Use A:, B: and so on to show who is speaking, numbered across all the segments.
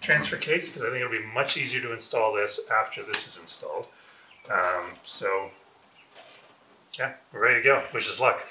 A: transfer case because I think it'll be much easier to install this after this is installed. So yeah, we're ready to go. Wish us luck.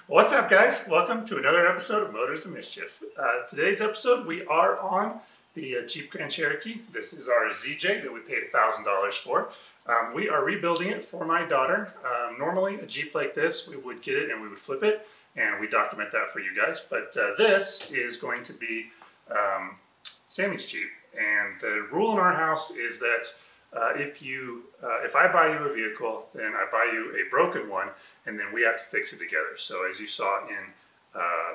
A: What's up, guys? Welcome to another episode of Motors and Mischief. Today's episode, we are on the Jeep Grand Cherokee. This is our ZJ that we paid $1,000 for. We are rebuilding it for my daughter. Normally, a Jeep like this, we would get it and we would flip it, and we document that for you guys. But this is going to be Sammy's Jeep. And the rule in our house is that if I buy you a vehicle, then I buy you a broken one, and then we have to fix it together. So as you saw in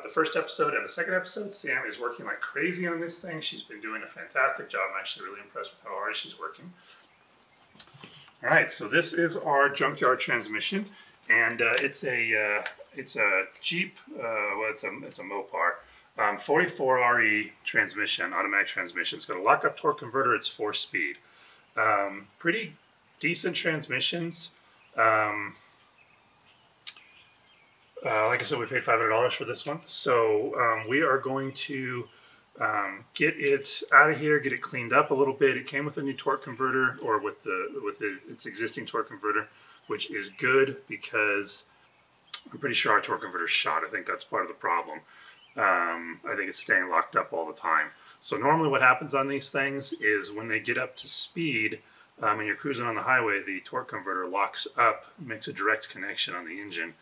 A: the first episode and the second episode, Sam is working like crazy on this thing. She's been doing a fantastic job. I'm actually really impressed with how hard she's working. All right, so this is our junkyard transmission, and it's a Jeep. Well, it's a Mopar 44RE transmission, automatic transmission. It's got a lockup torque converter. It's 4-speed. Pretty decent transmissions. Like I said, we paid $500 for this one. So we are going to get it out of here, get it cleaned up a little bit. It came with a new torque converter, or with its existing torque converter, which is good because I'm pretty sure our torque converter is shot. I think that's part of the problem. I think it's staying locked up all the time. So normally what happens on these things is when they get up to speed and you're cruising on the highway, the torque converter locks up, makes a direct connection on the engine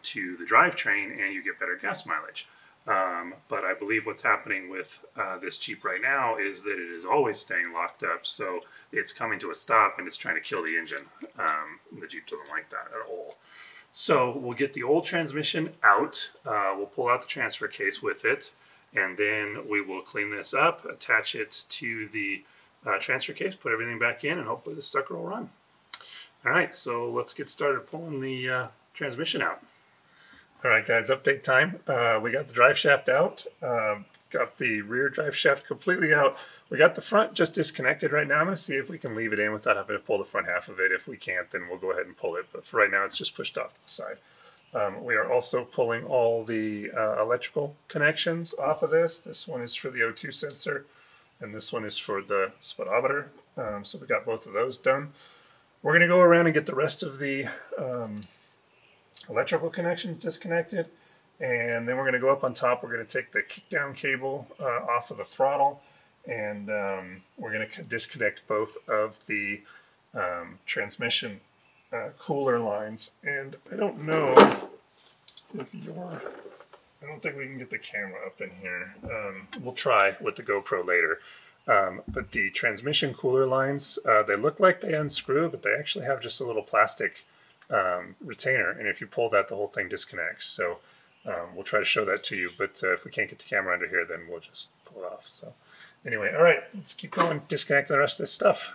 A: to the drivetrain, and you get better gas mileage. But I believe what's happening with this Jeep right now is that it is always staying locked up, so it's coming to a stop and it's trying to kill the engine. The Jeep doesn't like that at all. So we'll get the old transmission out, we'll pull out the transfer case with it, and then we will clean this up, attach it to the transfer case, put everything back in, and hopefully this sucker will run. All right, so let's get started pulling the transmission out. All right, guys, update time. We got the drive shaft out, got the rear drive shaft completely out. We got the front just disconnected right now. I'm going to see if we can leave it in without having to pull the front half of it. If we can't, then we'll go ahead and pull it. But for right now, it's just pushed off to the side. We are also pulling all the electrical connections off of this. This one is for the O2 sensor, and this one is for the speedometer. So we got both of those done. We're going to go around and get the rest of the electrical connections disconnected, and then we're going to go up on top. We're going to take the kick down cable off of the throttle, and we're going to disconnect both of the transmission cooler lines. And I don't know if I don't think we can get the camera up in here. We'll try with the GoPro later. But the transmission cooler lines, they look like they unscrew, but they actually have just a little plastic retainer, and if you pull that, the whole thing disconnects. So we'll try to show that to you, but if we can't get the camera under here, then we'll just pull it off. So anyway, all right, let's keep going, disconnect the rest of this stuff.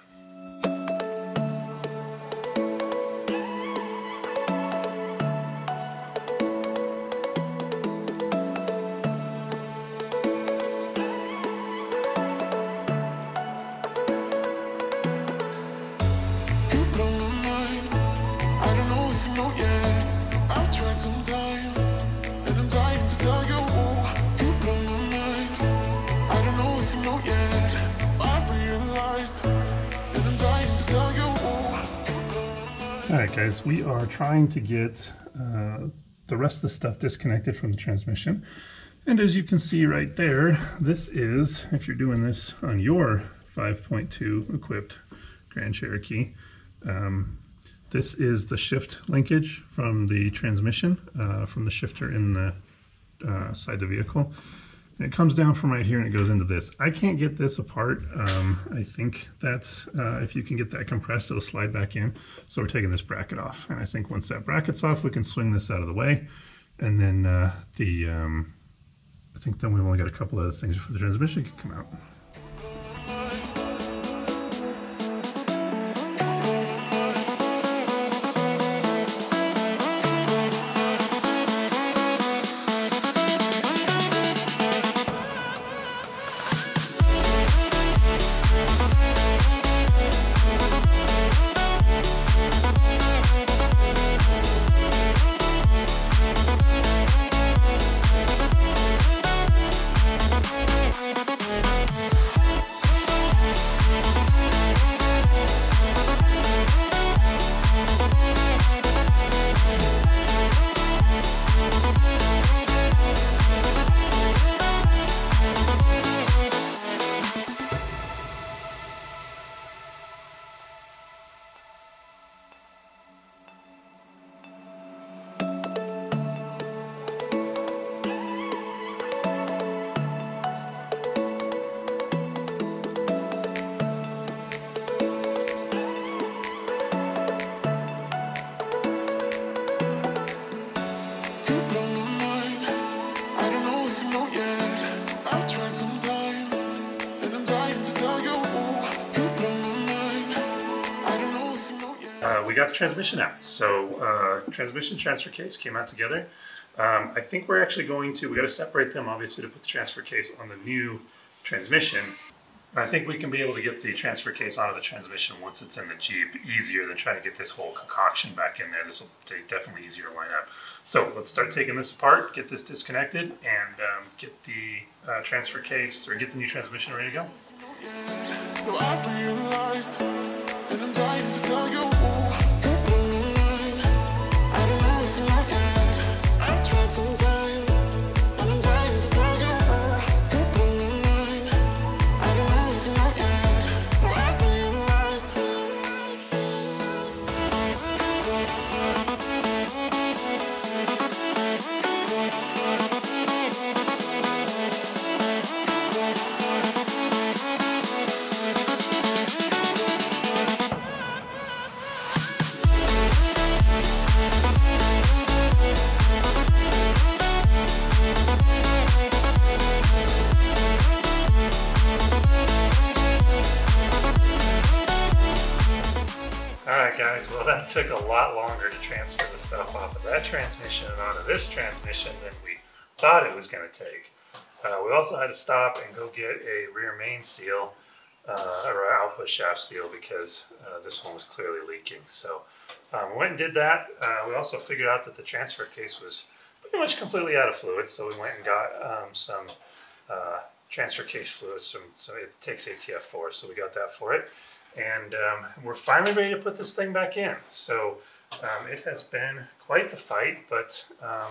A: Alright guys, we are trying to get the rest of the stuff disconnected from the transmission. And as you can see right there, this is, if you're doing this on your 5.2 equipped Grand Cherokee, this is the shift linkage from the transmission, from the shifter in the side of the vehicle. And it comes down from right here and it goes into this. I can't get this apart. I think that's, if you can get that compressed, it'll slide back in. So we're taking this bracket off. And I think once that bracket's off, we can swing this out of the way. And then I think then we've only got a couple other things before the transmission can come out. the transmission out. So transmission transfer case came out together. I think we're actually we got to separate them obviously to put the transfer case on the new transmission. I think we can be able to get the transfer case onto the transmission once it's in the Jeep easier than trying to get this whole concoction back in there. This will take definitely easier to line up. So let's start taking this apart, get this disconnected, and get the transfer case, or get the new transmission ready to go.
B: No, I've realized, and I'm dying to tell you.
A: Guys, well, that took a lot longer to transfer the stuff off of that transmission and onto this transmission than we thought it was going to take. We also had to stop and go get a rear main seal or output shaft seal because this one was clearly leaking. So we went and did that. We also figured out that the transfer case was pretty much completely out of fluid, so we went and got some transfer case fluid. So it takes ATF4, so we got that for it. And we're finally ready to put this thing back in. So it has been quite the fight, but I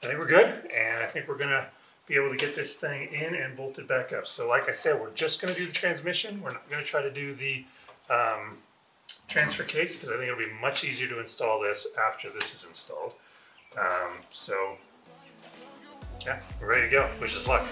A: think we're good, and I think we're gonna be able to get this thing in and bolted back up. So like I said, we're just gonna do the transmission. We're not gonna try to do the transfer case because I think it'll be much easier to install this after this is installed. So yeah, we're ready to go. Wish us luck.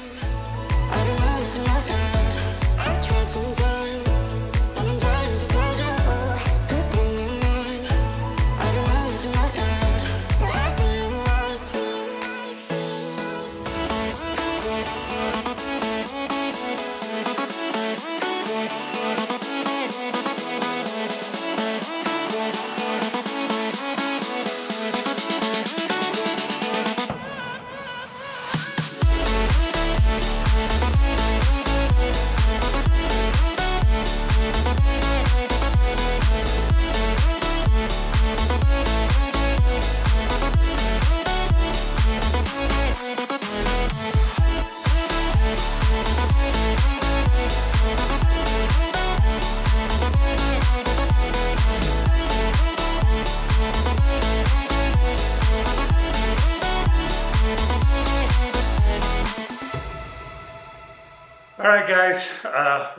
A: Alright guys,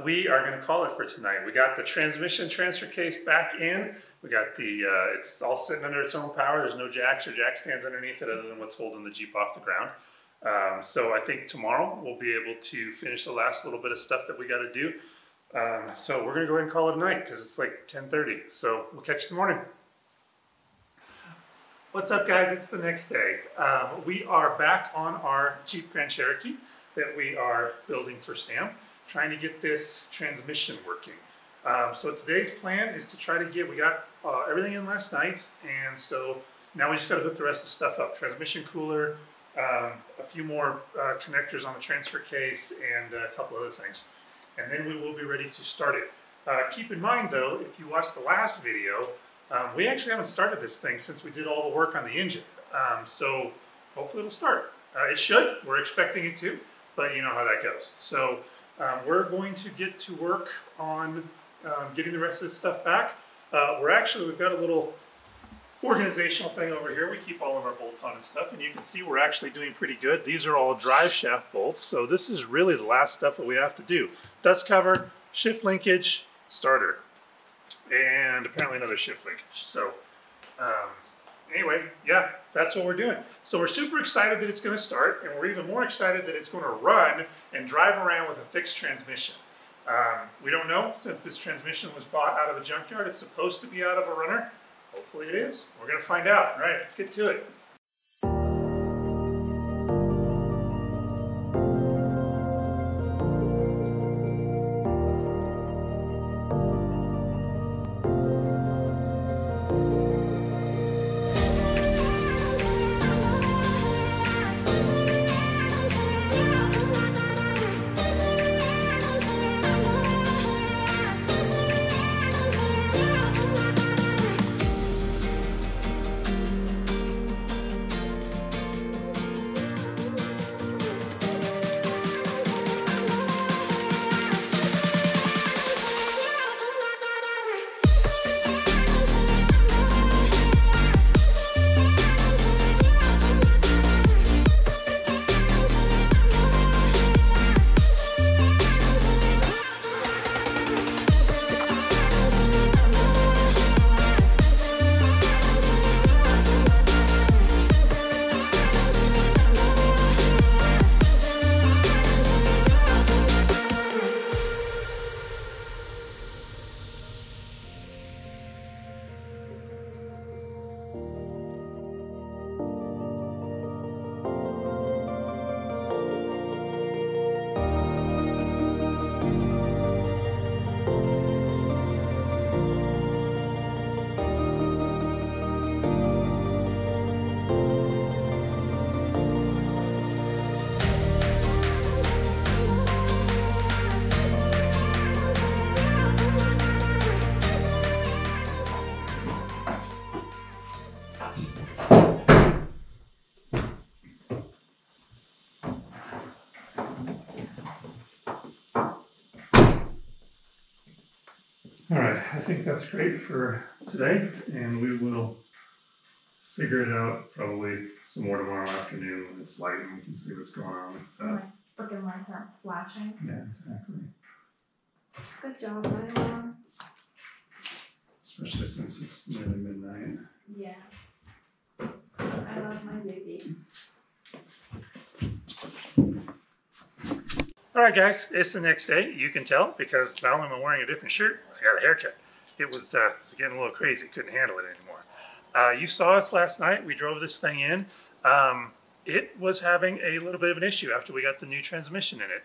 A: we are going to call it for tonight. We got the transmission transfer case back in. We got the, it's all sitting under its own power. There's no jacks or jack stands underneath it other than what's holding the Jeep off the ground. So I think tomorrow we'll be able to finish the last little bit of stuff that we got to do. So we're going to go ahead and call it a night because it's like 10:30. So we'll catch you in the morning. What's up guys, it's the next day. We are back on our Jeep Grand Cherokee that we are building for Sam, trying to get this transmission working. So today's plan is to try to get, we got everything in last night, and so now we just got to hook the rest of the stuff up. Transmission cooler, a few more connectors on the transfer case, and a couple other things. And then we will be ready to start it. Keep in mind though, if you watched the last video, we actually haven't started this thing since we did all the work on the engine. So hopefully it'll start. It should, we're expecting it to, but you know how that goes. So we're going to get to work on getting the rest of this stuff back. We've got a little organizational thing over here. We keep all of our bolts on and stuff, and you can see we're actually doing pretty good. These are all drive shaft bolts, so this is really the last stuff that we have to do. Dust cover, shift linkage, starter, and apparently another shift linkage. So anyway, yeah, that's what we're doing. So we're super excited that it's going to start, and we're even more excited that it's going to run and drive around with a fixed transmission. We don't know, since this transmission was bought out of a junkyard. It's supposed to be out of a runner. Hopefully it is. We're going to find out. All right, let's get to it. All right, I think that's great for today, and we will figure it out probably some more tomorrow afternoon when it's light and we can see what's going on with stuff.
C: Freaking lights aren't flashing.
A: Yeah, exactly.
C: Good job, Mom.
A: Especially since it's nearly midnight.
C: Yeah. I love my baby.
A: All right, guys, it's the next day. You can tell because not only am I wearing a different shirt, I got a haircut. It was getting a little crazy. Couldn't handle it anymore. You saw us last night. We drove this thing in. It was having a little bit of an issue after we got the new transmission in it.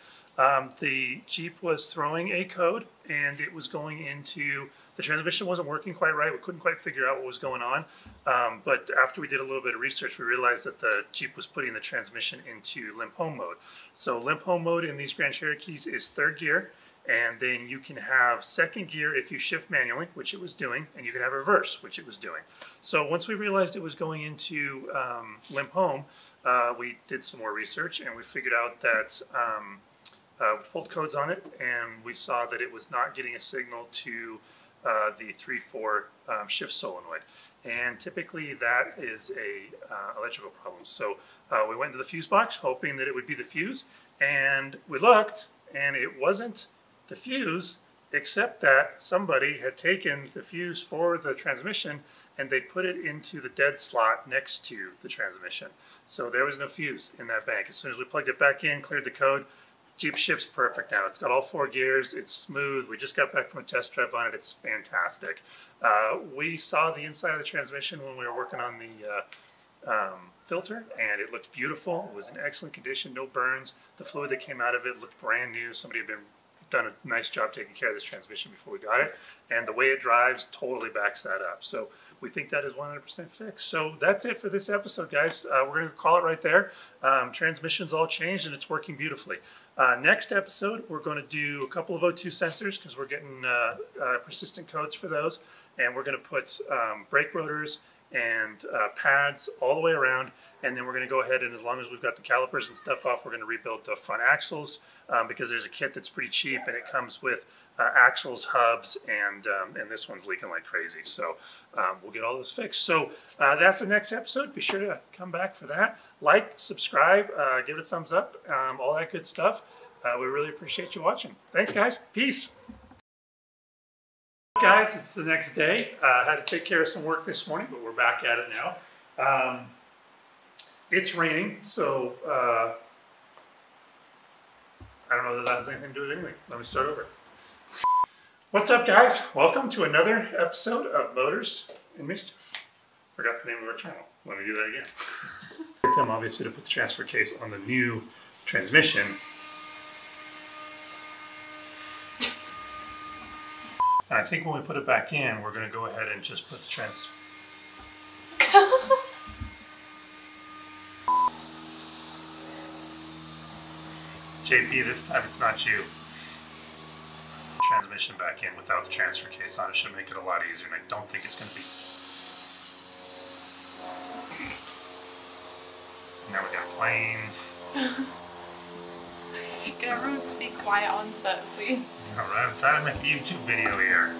A: The Jeep was throwing a code, and it was going into the transmission wasn't working quite right. We couldn't quite figure out what was going on. But after we did a little bit of research, we realized that the Jeep was putting the transmission into limp home mode. So limp home mode in these Grand Cherokees is third gear. And then you can have second gear if you shift manually, which it was doing, and you can have reverse, which it was doing. So once we realized it was going into limp home, we did some more research and we figured out that we pulled codes on it, and we saw that it was not getting a signal to the 3/4 shift solenoid. And typically that is a electrical problem. So we went into the fuse box hoping that it would be the fuse, and we looked and it wasn't the fuse, except that somebody had taken the fuse for the transmission and they put it into the dead slot next to the transmission. So there was no fuse in that bank. As soon as we plugged it back in, cleared the code, Jeep shifts perfect now. It's got all 4 gears. It's smooth. We just got back from a test drive on it. It's fantastic. We saw the inside of the transmission when we were working on the filter, and it looked beautiful. It was in excellent condition, no burns. The fluid that came out of it looked brand new. Somebody had done a nice job taking care of this transmission before we got it, and the way it drives totally backs that up. So we think that is 100% fixed. So that's it for this episode, guys. We're going to call it right there. Transmission's all changed and it's working beautifully. Next episode, we're going to do a couple of O2 sensors because we're getting persistent codes for those, and we're going to put brake rotors and pads all the way around, and then we're going to go ahead and, as long as we've got the calipers and stuff off, we're going to rebuild the front axles because there's a kit that's pretty cheap and it comes with axles, hubs, and this one's leaking like crazy. So we'll get all those fixed. So that's the next episode. Be sure to come back for that. Like, subscribe, give it a thumbs up, all that good stuff. We really appreciate you watching. Thanks, guys. Peace. Guys, it's the next day. I had to take care of some work this morning, but we're back at it now. It's raining, so I don't know that has anything to do with anything. Let me start over. What's up, guys? Welcome to another episode of Motors and Mischief. Forgot the name of our channel. Let me do that again. Time, obviously, to put the transfer case on the new transmission. And I think when we put it back in, we're going to go ahead and just put the JP, this time it's not you. Transmission back in without the transfer case on it should make it a lot easier, and I don't think it's going to be. Now we got plane.
D: Can everyone be quiet on set, please?
A: Alright, I'm trying to make a YouTube video here.